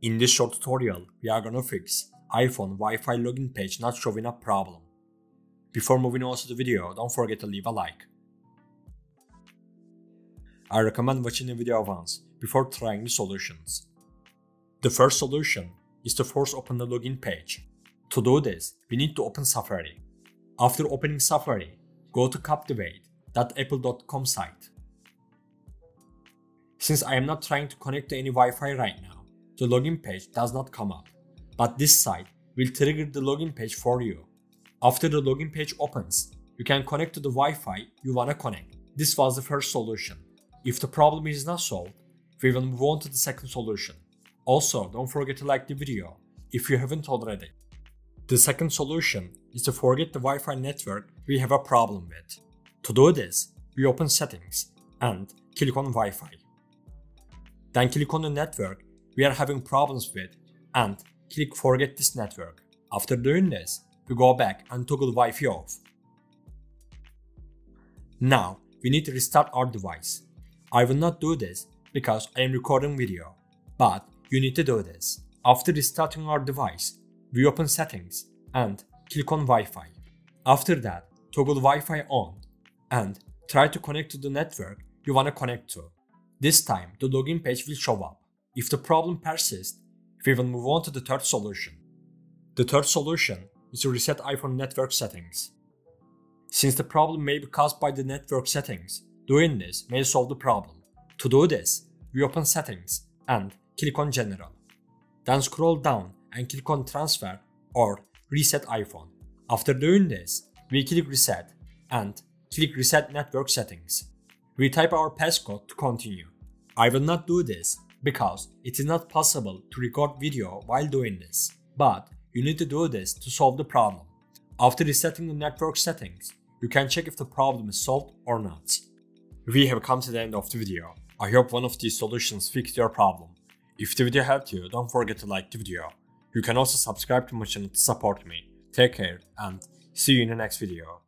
In this short tutorial, we are gonna fix iPhone Wi-Fi login page not showing up problem. Before moving on to the video, don't forget to leave a like. I recommend watching the video once before trying the solutions. The first solution is to force open the login page. To do this, we need to open Safari. After opening Safari, go to captivate.apple.com site. Since I am not trying to connect to any Wi-Fi right now, the login page does not come up, but this site will trigger the login page for you. After the login page opens, you can connect to the Wi-Fi you wanna connect. This was the first solution. If the problem is not solved, we will move on to the second solution. Also, don't forget to like the video if you haven't already. The second solution is to forget the Wi-Fi network we have a problem with. To do this, we open Settings and click on Wi-Fi. Then click on the network we are having problems with and click Forget this network. After doing this, we go back and toggle Wi-Fi off. Now, we need to restart our device. I will not do this because I am recording video, but you need to do this. After restarting our device, we open Settings and click on Wi-Fi. After that, toggle Wi-Fi on and try to connect to the network you want to connect to. This time, the login page will show up. If the problem persists, we will move on to the third solution. The third solution is to reset iPhone network settings. Since the problem may be caused by the network settings, doing this may solve the problem. To do this, we open Settings and click on General. Then scroll down and click on Transfer or Reset iPhone. After doing this, we click Reset and click Reset Network Settings. We type our passcode to continue. I will not do this because it is not possible to record video while doing this, but you need to do this to solve the problem. After resetting the network settings, you can check if the problem is solved or not. We have come to the end of the video. I hope one of these solutions fixed your problem. If the video helped you, don't forget to like the video. You can also subscribe to my channel to support me. Take care and see you in the next video.